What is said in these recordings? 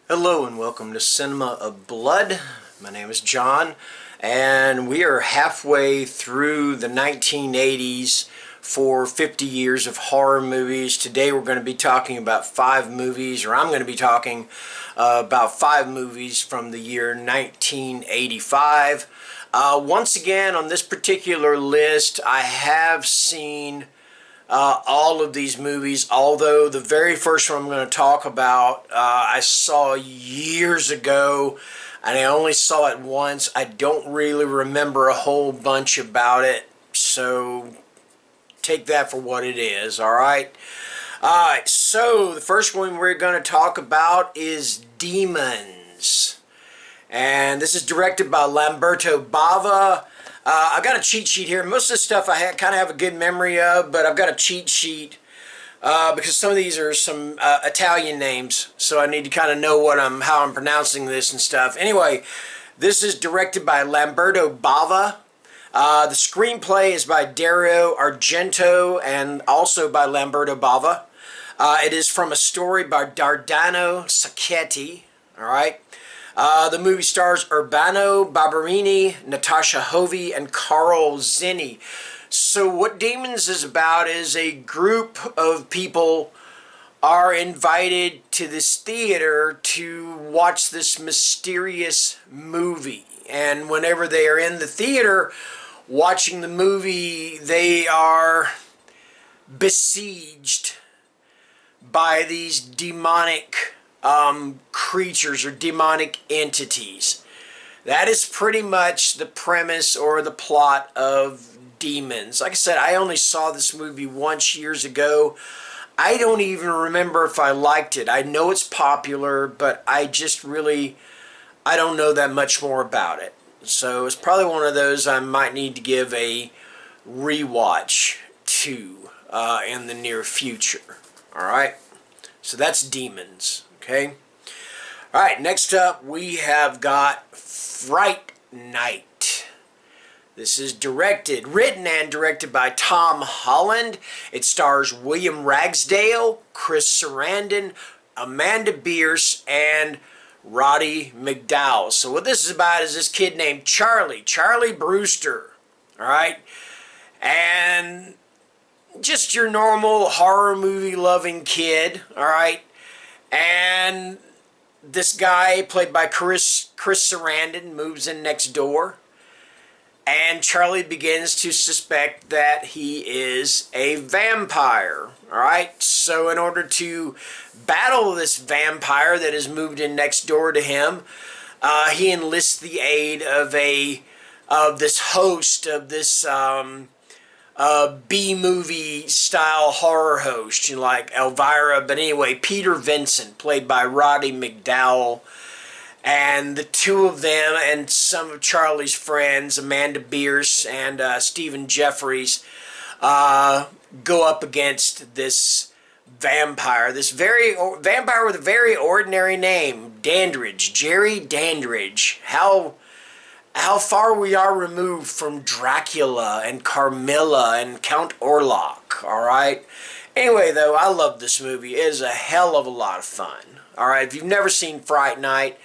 Hello and welcome to Cinema of Blood. My name is John and we are halfway through the 1980s for 50 years of horror movies. Today we're going to be talking about I'm going to be talking about 5 movies from the year 1985. Once again, on this particular list, I have seen all of these movies, although the very first one I'm going to talk about I saw years ago and I only saw it once. I don't really remember a whole bunch about it, so take that for what it is. Alright, so the first one we're going to talk about is Demons, and this is directed by Lamberto Bava. I've got a cheat sheet here. Most of the stuff I kind of have a good memory of, but I've got a cheat sheet because some of these are some Italian names, so I need to kind of know how I'm pronouncing this and stuff. Anyway, this is directed by Lamberto Bava. The screenplay is by Dario Argento and also by Lamberto Bava. It is from a story by Dardano Sacchetti. All right. The movie stars Urbano Barberini, Natasha Hovey, and Carl Zinni. So what Demons is about is a group of people are invited to this theater to watch this mysterious movie. And whenever they are in the theater watching the movie, they are besieged by these demonic creatures or demonic entities. That is pretty much the premise or the plot of Demons. Like I said, I only saw this movie once years ago. I don't even remember if I liked it. I know it's popular, but I don't know that much more about it. So it's probably one of those I might need to give a rewatch to in the near future. Alright, so that's Demons. Okay. Alright, next up we have got Fright Night. This is written and directed by Tom Holland. It stars William Ragsdale, Chris Sarandon, Amanda Bierce, and Roddy McDowall. So what this is about is this kid named Charlie Brewster. Alright? And just your normal horror movie loving kid. Alright? And this guy, played by Chris Sarandon, moves in next door. And Charlie begins to suspect that he is a vampire. Alright? So in order to battle this vampire that has moved in next door to him, he enlists the aid of this host of this B-movie style horror host, like Elvira, but anyway, Peter Vincent, played by Roddy McDowall, and the two of them and some of Charlie's friends, Amanda Bierce and Stephen Jeffries, go up against this vampire, vampire with a very ordinary name, Dandridge, Jerry Dandridge. How far we are removed from Dracula and Carmilla and Count Orlok, alright? Anyway, though, I love this movie. It is a hell of a lot of fun. Alright, if you've never seen Fright Night,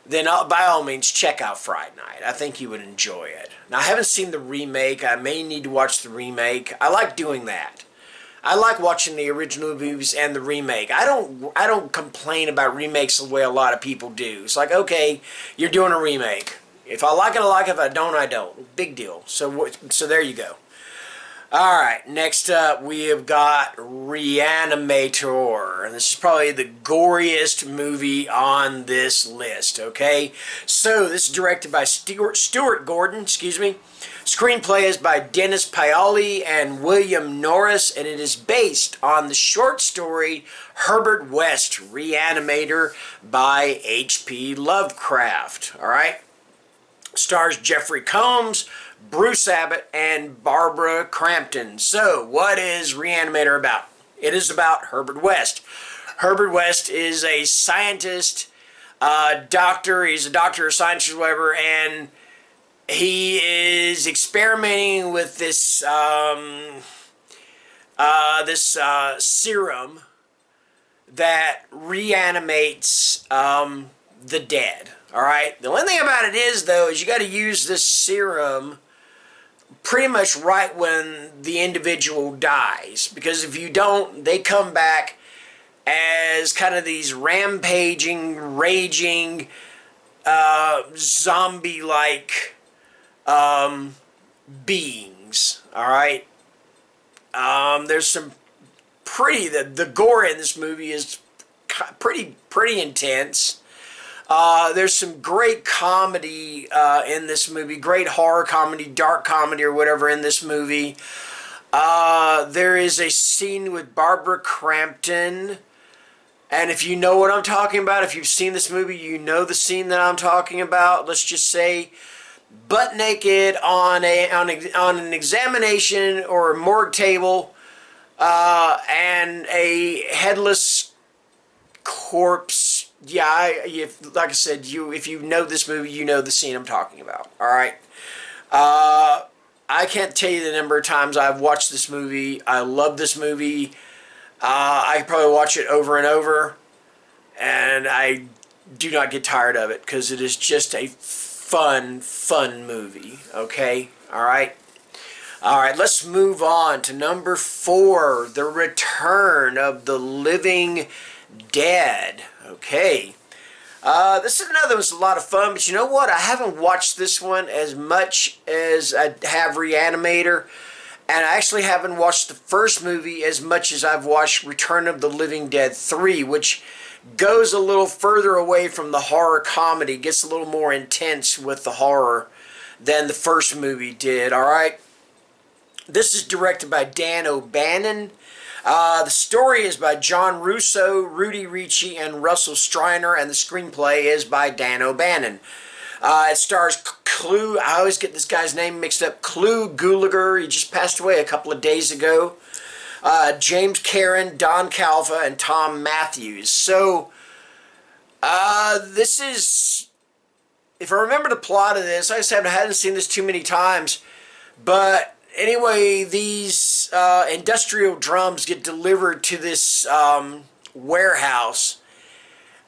then by all means, check out Fright Night. I think you would enjoy it. Now, I haven't seen the remake. I may need to watch the remake. I like doing that. I like watching the original movies and the remake. I don't complain about remakes the way a lot of people do. It's like, okay, you're doing a remake. If I like it, I like it. If I don't, I don't. Big deal. So there you go. Alright, next up we have got Reanimator. And this is probably the goriest movie on this list, okay? So, this is directed by Stuart Gordon, Screenplay is by Dennis Paoli and William Norris, and it is based on the short story Herbert West, Reanimator, by H.P. Lovecraft, alright? Stars Jeffrey Combs, Bruce Abbott, and Barbara Crampton. So, what is Reanimator about? It is about Herbert West. Herbert West is a scientist, doctor. He's a doctor or scientist or whatever, and he is experimenting with this serum that reanimates the dead. All right. The only thing about it is, though, is you got to use this serum pretty much right when the individual dies, because if you don't, they come back as kind of these rampaging, raging, zombie-like beings. All right. There's some the gore in this movie is pretty intense. There's some great comedy in this movie, great horror comedy, dark comedy, or whatever in this movie. There is a scene with Barbara Crampton, and if you know what I'm talking about, if you've seen this movie, you know the scene that I'm talking about. Let's just say, butt naked on an examination or a morgue table, and a headless corpse. Yeah, like I said, if you know this movie, you know the scene I'm talking about. All right. I can't tell you the number of times I've watched this movie. I love this movie. I could probably watch it over and over, and I do not get tired of it because it is just a fun movie. Okay. All right. All right, let's move on to number 4, The Return of the Living Dead. Okay. This is another one's a lot of fun, but you know what? I haven't watched this one as much as I have Reanimator, and I actually haven't watched the first movie as much as I've watched Return of the Living Dead 3, which goes a little further away from the horror comedy, gets a little more intense with the horror than the first movie did, all right? This is directed by Dan O'Bannon. The story is by John Russo, Rudy Ricci, and Russell Striner, and the screenplay is by Dan O'Bannon. It stars Clu, I always get this guy's name mixed up, Clu Gulager, he just passed away a couple of days ago. James Karen, Don Calfa, and Tom Matthews. So, this is, if I remember the plot of this, I just hadn't seen this too many times, but anyway, these industrial drums get delivered to this warehouse,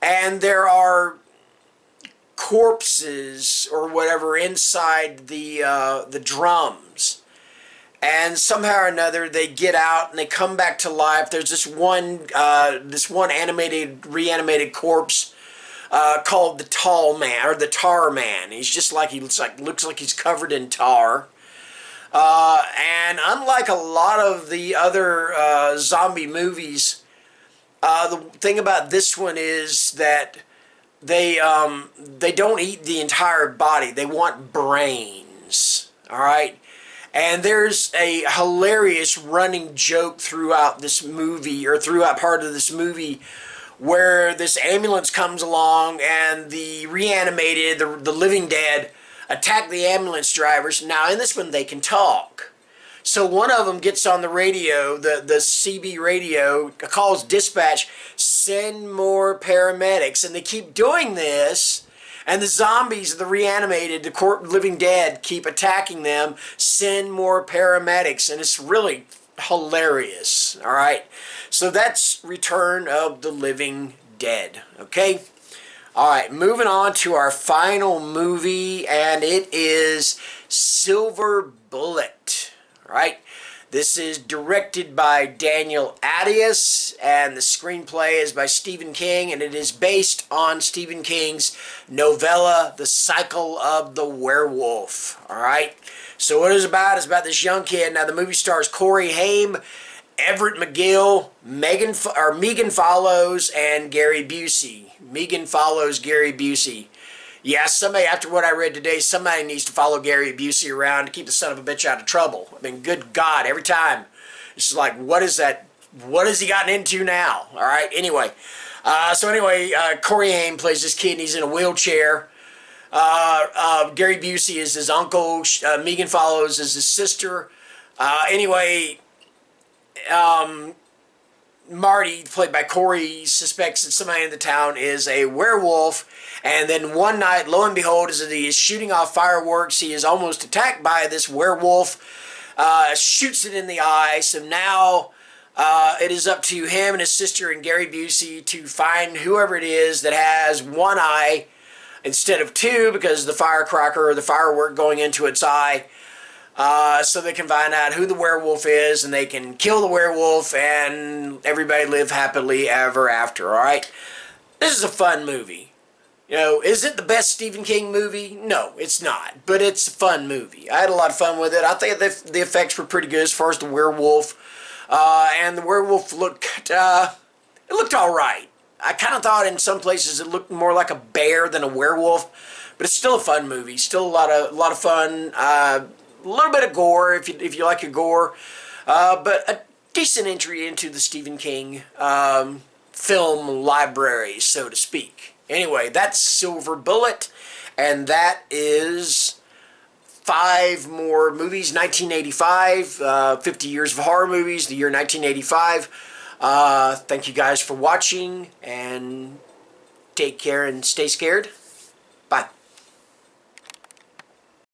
and there are corpses or whatever inside the drums. And somehow or another, they get out and they come back to life. There's this one reanimated corpse called the Tall Man, or the Tar Man. He's just like, looks like he's covered in tar. And unlike a lot of the other zombie movies, the thing about this one is that they don't eat the entire body. They want brains. All right. And there's a hilarious running joke throughout this movie, or throughout part of this movie, where this ambulance comes along and the reanimated, the living dead, attack the ambulance drivers. Now, in this one, they can talk. So one of them gets on the radio, the CB radio, calls dispatch, send more paramedics. And they keep doing this, and the zombies, the reanimated, the living dead, keep attacking them, send more paramedics. And it's really hilarious, all right? So that's Return of the Living Dead, okay? All right, moving on to our final movie, and it is Silver Bullet. All right, this is directed by Daniel Attias, and the screenplay is by Stephen King, and it is based on Stephen King's novella, The Cycle of the Werewolf. All right, so what it's about this young kid. Now, the movie stars Corey Haim, Everett McGill, Megan Follows, and Gary Busey. Megan Follows Gary Busey. Yeah, somebody, after what I read today, somebody needs to follow Gary Busey around to keep the son of a bitch out of trouble. I mean, good God, every time. It's like, what is that? What has he gotten into now? All right, anyway. Corey Haim plays this kid, and he's in a wheelchair. Gary Busey is his uncle. Megan Follows is his sister. Marty, played by Corey, suspects that somebody in the town is a werewolf, and then one night, lo and behold, as he is shooting off fireworks, he is almost attacked by this werewolf, shoots it in the eye. So now It is up to him and his sister and Gary Busey to find whoever it is that has one eye instead of two, because the firecracker or the firework going into its eye, so they can find out who the werewolf is and they can kill the werewolf and everybody live happily ever after. Alright? This is a fun movie. You know, is it the best Stephen King movie? No, it's not. But it's a fun movie. I had a lot of fun with it. I think the effects were pretty good as far as the werewolf. And the werewolf looked, it looked alright. I kind of thought in some places it looked more like a bear than a werewolf. But it's still a fun movie. Still a lot of fun. A little bit of gore if you like your gore. But a decent entry into the Stephen King film library, so to speak. Anyway, that's Silver Bullet, and that is 5 more movies. 1985, 50 years of horror movies, the year 1985. Thank you guys for watching, and take care and stay scared.